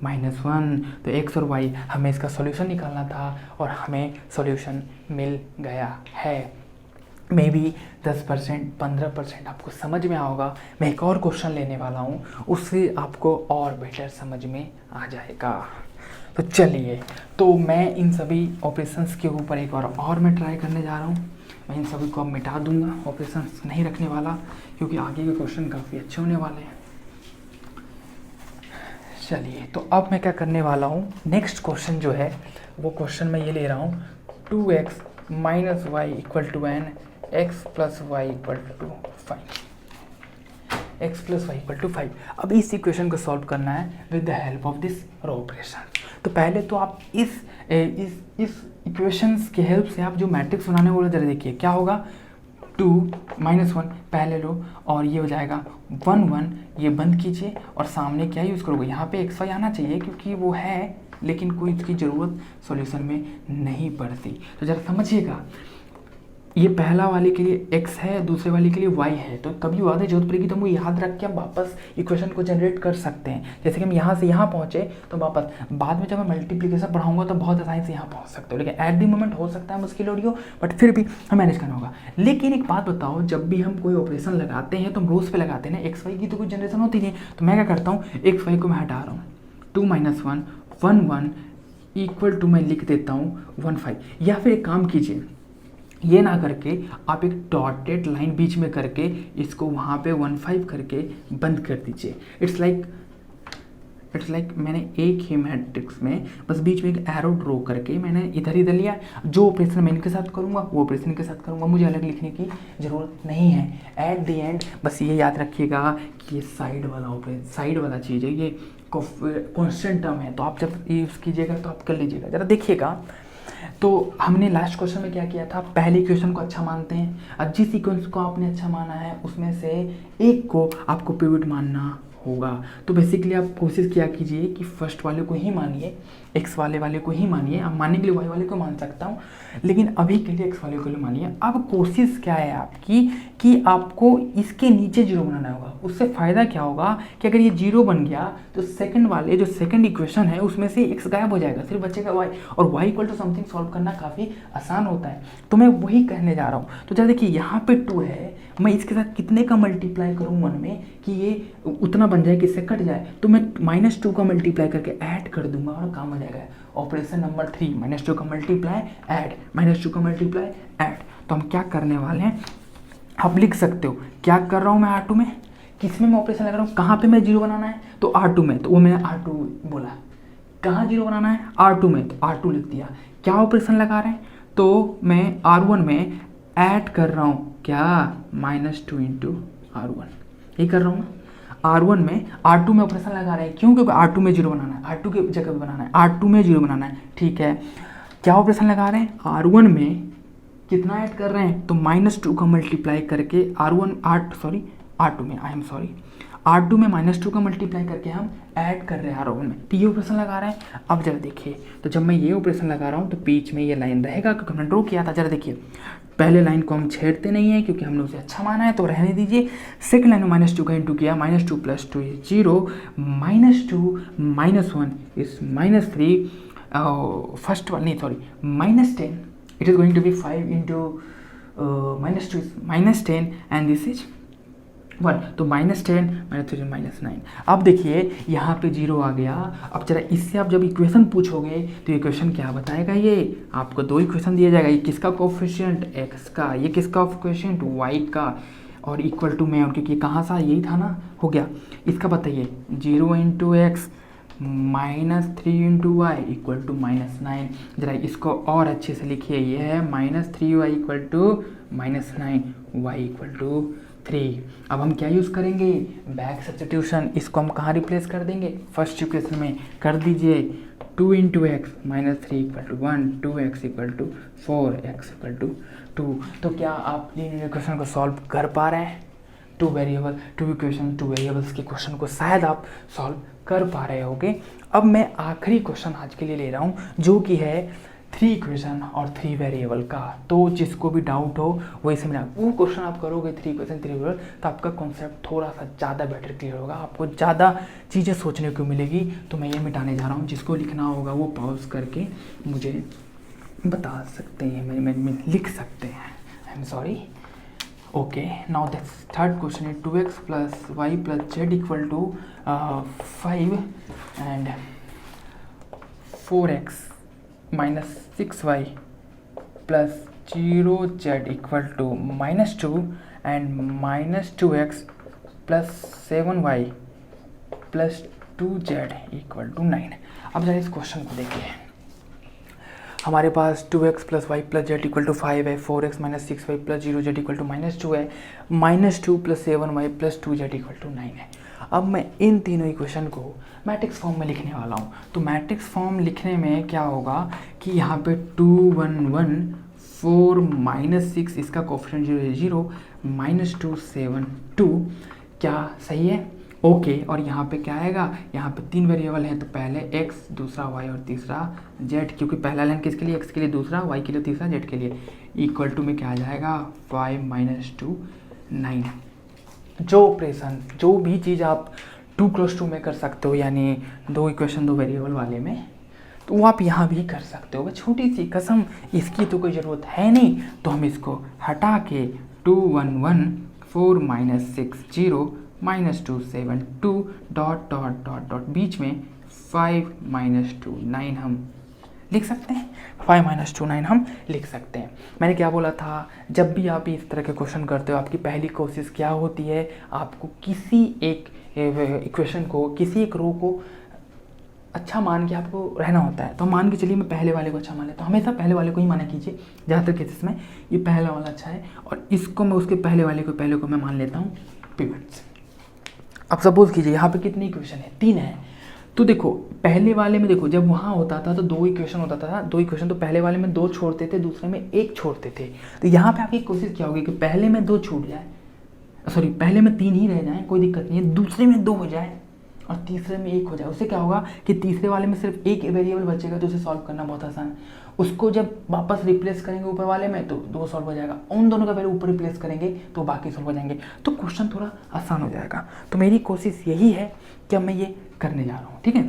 -1। तो x और y हमें इसका सॉल्यूशन निकालना था और हमें सॉल्यूशन मिल गया है। मे बी 10% 15% आपको समझ में आओगा। मैं एक और क्वेश्चन लेने वाला हूँ, उससे आपको और बेटर समझ में आ जाएगा। तो चलिए, तो मैं इन सभी ऑपरेशंस के ऊपर एक और मैं ट्राई करने जा रहा हूँ। मैं इन सभी को अब मिटा दूंगा, ऑपरेशंस नहीं रखने वाला, क्योंकि आगे के क्वेश्चन काफ़ी अच्छे होने वाले हैं। चलिए, तो अब मैं क्या करने वाला हूँ, नेक्स्ट क्वेश्चन जो है वो क्वेश्चन मैं ये ले रहा हूँ, 2x minus y equal to n, x plus y equal to 5, x plus y equal to 5। अब इस इक्वेशन को सॉल्व करना है with the help of this row operation. तो पहले तो आप इस इक्वेशंस के हेल्प से आप जो मैट्रिक्स बनाने वाले जरा देखिए क्या होगा, 2 -1 पहले लो और ये हो जाएगा 1 1, ये बंद कीजिए और सामने क्या यूज़ करोगे, यहाँ पे x y आना चाहिए क्योंकि वो है, लेकिन कोई इसकी ज़रूरत सॉल्यूशन में नहीं पड़ती। तो ज़रा समझिएगा, ये पहला वाले के लिए x है, दूसरे वाले के लिए y है। तो कभी बाद में जरूरत पड़ेगी तो हम वो याद रख के हम वापस इक्वेशन को जनरेट कर सकते हैं। जैसे कि हम यहाँ से यहाँ पहुँचे तो वापस बाद में जब मैं मल्टीप्लिकेशन पढ़ाऊंगा तो बहुत आसानी से यहाँ पहुँच सकते हो, लेकिन एट द मोमेंट हो सकता है मुश्किल ऑडियो, बट फिर भी हमें मैनेज करना होगा। लेकिन एक बात बताओ, जब भी हम कोई ऑपरेशन लगाते हैं तो हम रोज पे लगाते हैं ना, एक्स वाई की तो कोई जनरेशन होती नहीं। तो मैं क्या करता हूँ, एक्स वाई को मैं हटा रहा हूँ, 2 - 1 1 1 इक्वल टू मैं लिख देता हूँ 1 5। या फिर एक काम कीजिए, ये ना करके आप एक डॉटेड लाइन बीच में करके इसको वहाँ पे 1 5 करके बंद कर दीजिए। इट्स लाइक मैंने एक ही मैट्रिक्स में बस बीच में एक एरो ड्रॉ करके मैंने इधर लिया। जो ऑपरेशन मैं इनके साथ करूँगा वो ऑपरेशन के साथ करूँगा, मुझे अलग लिखने की ज़रूरत नहीं है। एट द एंड बस ये याद रखिएगा कि ये साइड वाला चीज़ है, ये कॉन्स्टेंट टर्म है। तो आप जब यूज़ कीजिएगा तो आप कर लीजिएगा। ज़रा देखिएगा, तो हमने लास्ट क्वेश्चन में क्या किया था, पहले इक्वेशन को अच्छा मानते हैं, अब जिस इक्वेशन को आपने अच्छा माना है उसमें से एक को आपको पिवट मानना होगा। तो बेसिकली आप कोशिश किया कीजिए कि फर्स्ट वाले को ही मानिए, एक्स वाले को ही मानिए। अब मानने के लिए वाई वाले को मान सकता हूँ, लेकिन अभी के लिए एक्स वाले को मानिए। अब कोशिश क्या है आपकी कि आपको इसके नीचे जीरो बनाना होगा। उससे फ़ायदा क्या होगा कि अगर ये जीरो बन गया तो सेकंड वाले जो सेकंड इक्वेशन है उसमें से एक्स गायब हो जाएगा, सिर्फ बचेगा वाई, और y equal to something solve करना काफ़ी आसान होता है। तो मैं वही कहने जा रहा हूँ। तो जरा देखिए, यहाँ पे 2 है, मैं इसके साथ कितने का मल्टीप्लाई करूँ 1 में कि ये उतना बन जाए कि इससे कट जाए, तो मैं -2 का मल्टीप्लाई करके ऐड कर दूंगा और काम हो जाएगा। ऑपरेशन नंबर 3, -2 का मल्टीप्लाई ऐड, -2 का मल्टीप्लाई ऐड। तो हम क्या करने वाले हैं, आप लिख सकते हो क्या कर रहा हूँ मैं R2 में, किस में मैं ऑपरेशन लगा रहा हूँ, कहाँ पे मैं जीरो बनाना है, तो R2 में। तो वो मैंने R2 बोला, कहाँ जीरो बनाना है, R2 में, तो R2 लिख दिया। क्या ऑपरेशन लगा रहे हैं, तो मैं R1 में ऐड कर रहा हूँ क्या, -2 इंटू R1, ये कर रहा हूँ ना। R1 में R2 में ऑपरेशन लगा रहे हैं, क्यों, क्योंकि R2 में जीरो बनाना है, R2 की जगह पे बनाना है, R2 में जीरो बनाना है, ठीक है। क्या ऑपरेशन लगा रहे हैं, R1 में कितना ऐड कर रहे हैं, तो -2 का मल्टीप्लाई करके R2 में R2 में -2 का मल्टीप्लाई करके हम ऐड कर रहे हैं R1 में, तो ये ऑपरेशन लगा रहे हैं। अब जरा देखिए, तो जब मैं ये ऑपरेशन लगा रहा हूँ तो बीच में ये लाइन रहेगा क्योंकि हमने ड्रॉ किया था। जरा देखिए, पहले लाइन को हम छेड़ते नहीं है क्योंकि हमने उसे अच्छा माना है, तो रहने दीजिए। सेकंड लाइन में -2 का इंटू किया, -2 + 2 इज 0, -2 - 1 इज -3, फर्स्ट वाला नहीं sorry -10, it is going to be 5 into -2 is -10 and this is 1, तो -10 -3 -9। अब देखिए यहाँ पे जीरो आ गया। अब जरा इससे आप जब इक्वेशन पूछोगे तो इक्वेशन क्या बताएगा, ये आपको 2 इक्वेशन दिया जाएगा, ये किसका कोफिशिएंट x का, ये किसका कोफिशिएंट y का, और इक्वल टू में उनके कहाँ सा, यही था ना, हो गया। इसका बताइए 0 into x -3 into y equal to -9। जरा इसको और अच्छे से लिखिए, ये है -3y equal to -9, y equal to 3। अब हम क्या यूज़ करेंगे, बैक सब्स्टिट्यूशन। इसको हम कहाँ रिप्लेस कर देंगे, फर्स्ट इक्वेशन में कर दीजिए, 2 into x -3 equal to 1, 2x equal to 4, x equal to 2। तो क्या आप लीनियर इक्वेशन को सॉल्व कर पा रहे हैं, टू इक्वेशन टू वेरिएबल्स के क्वेश्चन को शायद आप सॉल्व कर पा रहे होगे। अब मैं आखिरी क्वेश्चन आज के लिए ले रहा हूँ, जो कि है 3 इक्वेशन और 3 वेरिएबल का। तो जिसको भी डाउट हो वो इसे मिला वो क्वेश्चन आप करोगे 3 इक्वेशन 3 वेरिएबल, तो आपका कॉन्सेप्ट थोड़ा सा ज़्यादा बेटर क्लियर होगा, आपको ज़्यादा चीज़ें सोचने को मिलेगी। तो मैं ये मिटाने जा रहा हूँ, जिसको लिखना होगा वो पॉज करके मुझे बता सकते हैं, मैं लिख सकते हैं। I am sorry. Okay, now the third question is 2x plus y plus z equal to 5 and 4x minus 6y plus 0z equal to -2 and minus 2x plus 7y plus 2z equal to 9। अब जरा इस क्वेश्चन को देखिए। हमारे पास 2x plus y plus z equal to 5 है, 4x minus 6y plus 0z equal to -2 है, -2 plus 7y plus 2z equal to 9 है। अब मैं इन तीनों इक्वेशन को मैट्रिक्स फॉर्म में लिखने वाला हूँ। तो मैट्रिक्स फॉर्म लिखने में क्या होगा कि यहाँ पे 2 1 1 4 -6 इसका कोफिशिएंट 0 है 0 -2 7 2, क्या सही है? ओके और यहाँ पे क्या आएगा, यहाँ पे 3 वेरिएबल हैं, तो पहले x, दूसरा y और तीसरा z, क्योंकि पहला लाइन किसके लिए, x के लिए, दूसरा y के लिए, तीसरा z के लिए, इक्वल टू में क्या आ जाएगा 5 - 2 9। जो ऑपरेशन जो भी चीज़ आप 2 + 2 में कर सकते हो, यानी 2 इक्वेशन 2 वेरिएबल वाले में, तो वो आप यहाँ भी कर सकते हो। छोटी सी कसम, इसकी तो कोई ज़रूरत है नहीं, तो हम इसको हटा के 2 1 1 4 -6 0 -2 7 2 डॉट डॉट डॉट डॉट बीच में 5 - 2 9 हम लिख सकते हैं। 5 - 2 9 हम लिख सकते हैं। मैंने क्या बोला था, जब भी आप इस तरह के क्वेश्चन करते हो, आपकी पहली कोशिश क्या होती है, आपको किसी एक इक्वेशन को, किसी एक रो को अच्छा मान के आपको रहना होता है। तो मान के चलिए मैं पहले वाले को अच्छा मान लेता हूँ, हमेशा पहले वाले को ही माना कीजिए। ज़्यादातर केसेस में ये पहला वाला अच्छा है, और इसको मैं उसके पहले वाले को मैं मान लेता हूँ पिवट्स। अब सपोज कीजिए यहाँ पे कितनी इक्वेशन है, 3 है। तो देखो पहले वाले में देखो, जब वहाँ होता था तो 2 इक्वेशन होता था, 2 इक्वेशन, तो पहले वाले में 2 छोड़ते थे, दूसरे में 1 छोड़ते थे। तो यहाँ पे आपकी कोशिश क्या होगी कि पहले में 2 छूट जाए, सॉरी पहले में 3 ही रह जाए, कोई दिक्कत नहीं है, दूसरे में 2 हो जाए और तीसरे में 1 हो जाए। उससे क्या होगा कि तीसरे वाले में सिर्फ एक वेरिएबल बचेगा, तो उसे सॉल्व करना बहुत आसान है। उसको जब वापस रिप्लेस करेंगे ऊपर वाले में तो 2 सॉल्व हो जाएगा, उन दोनों का पहले ऊपर रिप्लेस करेंगे तो बाकी सॉल्व हो जाएंगे, तो क्वेश्चन थोड़ा आसान हो जाएगा। तो मेरी कोशिश यही है कि अब मैं ये करने जा रहा हूँ, ठीक है।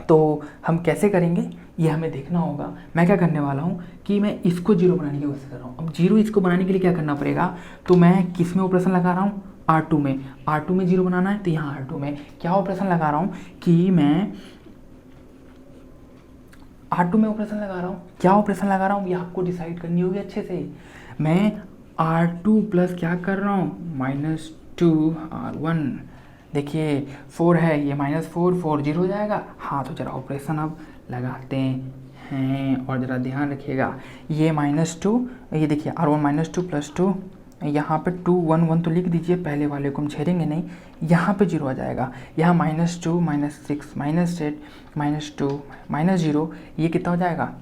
तो हम कैसे करेंगे ये हमें देखना होगा। मैं क्या करने वाला हूँ कि मैं इसको 0 बनाने की कोशिश कर रहा हूँ। अब 0 इसको बनाने के लिए क्या करना पड़ेगा, तो मैं किस में ऑपरेशन लगा रहा हूँ, R2 में। R2 में 0 बनाना है, तो यहाँ R2 में क्या ऑपरेशन लगा रहा हूँ कि मैं R2 में ऑपरेशन लगा रहा हूँ। क्या ऑपरेशन लगा रहा हूँ ये आपको डिसाइड करनी होगी अच्छे से। मैं R2 प्लस क्या कर रहा हूँ, -2 R1। देखिए 4 है, ये -4 4 0 हो जाएगा। हाँ तो जरा ऑपरेशन अब लगाते हैं और ज़रा ध्यान रखिएगा, ये -2, ये देखिए R1 -2 + 2, यहाँ पे 2 1 1 तो लिख दीजिए, पहले वाले को हम छेड़ेंगे नहीं, यहाँ पे 0 आ जाएगा। यहाँ -2 -6 -8 -2 -0, ये कितना हो जाएगा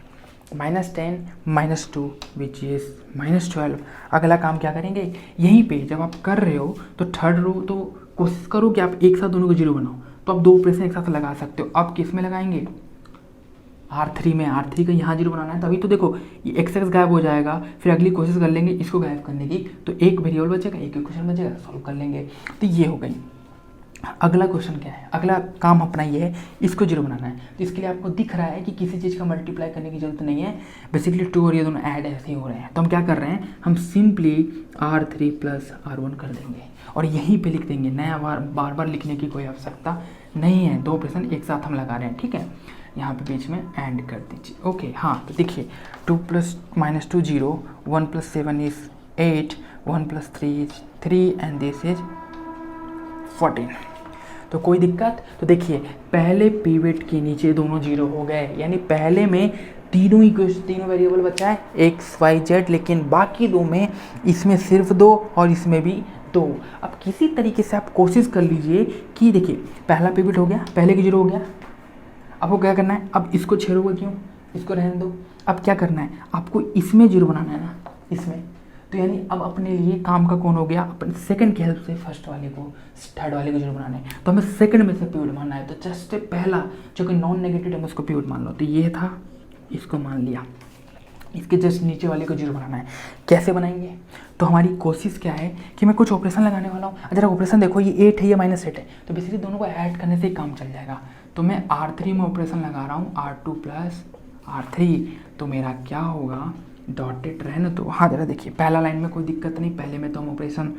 -10 -2 विच इज़ -12। अगला काम क्या करेंगे, यहीं पे जब आप कर रहे हो तो थर्ड रो तो कोशिश करो कि आप एक साथ दोनों को 0 बनाओ। तो आप 2 ऑपरेशन एक साथ लगा सकते हो। अब किस में लगाएंगे, R3 में। R3 का यहाँ 0 बनाना है, तभी तो देखो ये x गायब हो जाएगा। फिर अगली कोशिश कर लेंगे इसको गायब करने की, तो एक वेरिएबल बचेगा, एक इक्वेशन बचेगा, सॉल्व कर लेंगे। तो ये हो गई। अगला क्वेश्चन क्या है, अगला काम अपना ये है, इसको 0 बनाना है। तो इसके लिए आपको दिख रहा है कि किसी चीज़ का मल्टीप्लाई करने की जरूरत नहीं है, बेसिकली 2 और ये दोनों ऐड ऐसे ही हो रहे हैं। तो हम क्या कर रहे हैं, हम सिंपली R3 + R1 कर देंगे और यहीं पे लिख देंगे। नया बार बार लिखने की कोई आवश्यकता नहीं है, 2 ऑपरेशन एक साथ हम लगा रहे हैं, ठीक है। यहाँ पे बीच में एंड कर दीजिए। ओके हाँ, तो देखिए 2 + -2 0, 1 + 7 is 8, 1 + 3 is 3 and this is 14। तो कोई दिक्कत, तो देखिए पहले पिवट के नीचे दोनों 0 हो गए, यानी पहले में तीनों वेरिएबल बचा है x y z, लेकिन बाकी 2 में इसमें सिर्फ 2 और इसमें भी 2। अब किसी तरीके से आप कोशिश कर लीजिए कि देखिए पहला पिवट हो गया, पहले की 0 हो गया। आपको क्या करना है, अब इसको छेड़ोगे क्यों, इसको रहने दो। अब क्या करना है, आपको इसमें 0 बनाना है ना, इसमें। तो यानी अब अपने लिए काम का कौन हो गया, अपन सेकंड की हेल्प से फर्स्ट वाले को थर्ड वाले को जरूर बनाना है। तो हमें सेकंड में से पिवट मानना है, तो जस्ट पहला जो कि नॉन नेगेटिव है उसको पिवट मान लो। तो ये था, इसको मान लिया, इसके जस्ट नीचे वाले को जीरो बनाना है। कैसे बनाएंगे, तो हमारी कोशिश क्या है कि मैं कुछ ऑपरेशन लगाने वाला हूँ। अगर ऑपरेशन देखो ये 8 है, ये -8 है, तो बेसिकली दोनों को ऐड करने से ही काम चल जाएगा। तो मैं R3 में ऑपरेशन लगा रहा हूँ, R2 + R3, तो मेरा क्या होगा, डॉटेड रहने तो हाँ जरा देखिए, पहला लाइन में कोई दिक्कत नहीं, पहले में तो हम ऑपरेशन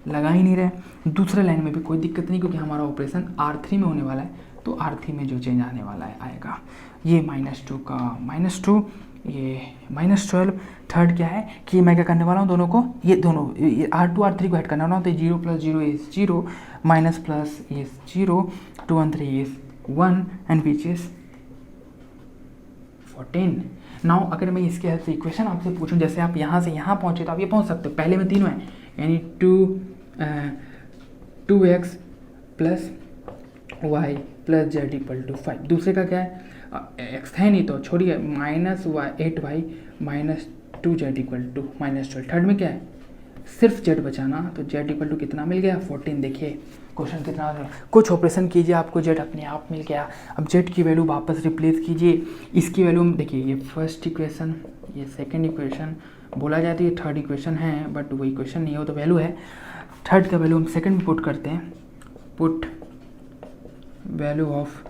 लगा ही नहीं रहे। दूसरे लाइन में भी कोई दिक्कत नहीं क्योंकि हमारा ऑपरेशन R3 में होने वाला है, तो R3 में जो चेंज आने वाला है आएगा ये -2 का -2, ये -12। थर्ड क्या है कि मैं क्या करने वाला हूँ, दोनों को ये दोनों R2 R3 को ऐड करने वाला हूँ। तो 0 + 0 is 0, minus plus is 0, 2 and 3 is 1 and which is 14। Now अगर मैं इसके हेल्प से इक्वेशन आपसे पूछूं, जैसे आप यहाँ से यहाँ पहुँचे तो आप ये पहुँच सकते हो, पहले में तीनों है यानी 2x + y + z = 5। दूसरे का क्या है, x है नहीं तो छोड़िए, -8y - 2z = -12। थर्ड में क्या है, सिर्फ z बचाना, तो z = कितना मिल गया, 14। देखिए क्वेश्चन कितना, कुछ ऑपरेशन कीजिए आपको z अपने आप मिल गया। अब z की वैल्यू वापस रिप्लेस कीजिए, इसकी वैल्यू देखिए, ये फर्स्ट इक्वेशन, ये सेकंड इक्वेशन बोला जाए तो ये थर्ड इक्वेशन है, बट वो इक्वेशन नहीं है, वो तो वैल्यू है। थर्ड का वैल्यू हम सेकंड में पुट करते हैं, put value of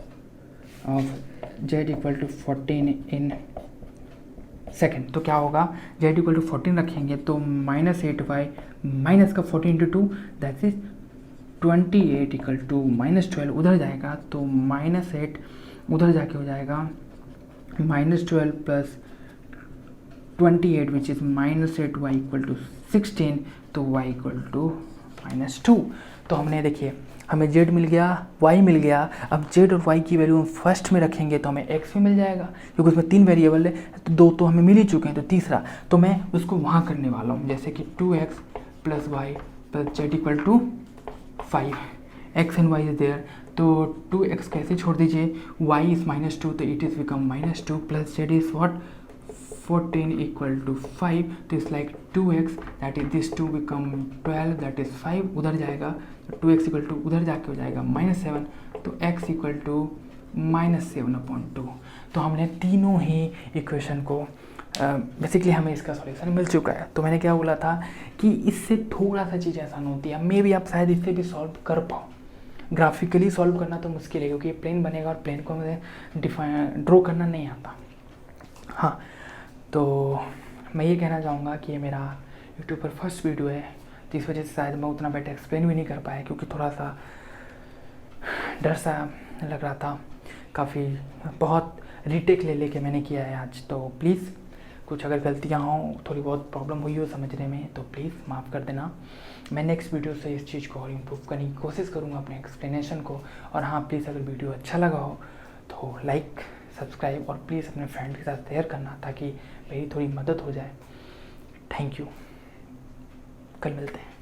z = 14 in second. तो क्या होगा, z = 14 रखेंगे तो -8y माइनस का 14 × 2 दैट इज 28 = -12। उधर जाएगा तो -8 उधर जाके हो जाएगा -12 + 28 विच इज़ -8y = 16, तो y = -2। तो हमने देखिए हमें z मिल गया, y मिल गया। अब z और y की वैल्यू हम फर्स्ट में रखेंगे तो हमें x भी मिल जाएगा, क्योंकि उसमें 3 वेरिएबल है, तो 2 तो हमें मिल ही चुके हैं, तो तीसरा तो मैं उसको वहाँ करने वाला हूँ, जैसे कि 2x + y + z = 5, x and y is there, तो 2x कैसे छोड़ दीजिए, y इज -2 तो it is become -2 + z is what 14 = 5, तो it's like 2x that is this 2 become 12 that is 5, उधर जाएगा तो 2x = उधर जाके हो जाएगा -7, तो x = -7/2। तो हमने तीनों ही इक्वेशन को बेसिकली हमें इसका सॉल्यूशन मिल चुका है। तो मैंने क्या बोला था कि इससे थोड़ा सा चीज़ आसान होती है, मे भी आप शायद इससे भी सॉल्व कर पाओ। ग्राफिकली सॉल्व करना तो मुश्किल है क्योंकि प्लेन बनेगा और प्लेन को मुझे ड्रॉ करना नहीं आता। हाँ, तो मैं ये कहना चाहूँगा कि ये मेरा यूट्यूब पर फर्स्ट वीडियो है, तो इस वजह से शायद मैं उतना बेटर एक्सप्लेन भी नहीं कर पाया क्योंकि थोड़ा सा डर सा लग रहा था, काफ़ी बहुत रीटेक ले लेके मैंने किया है आज। तो प्लीज़ कुछ अगर गलतियाँ हों, थोड़ी बहुत प्रॉब्लम हुई हो समझने में, तो प्लीज़ माफ़ कर देना। मैं नेक्स्ट वीडियो से इस चीज़ को और इम्प्रूव करने की कोशिश करूँगा अपने एक्सप्लेनेशन को। और हाँ, प्लीज़ अगर वीडियो अच्छा लगा हो तो लाइक, सब्सक्राइब और प्लीज़ अपने फ्रेंड के साथ शेयर करना ताकि मेरी थोड़ी मदद हो जाए। थैंक यू, कल मिलते हैं।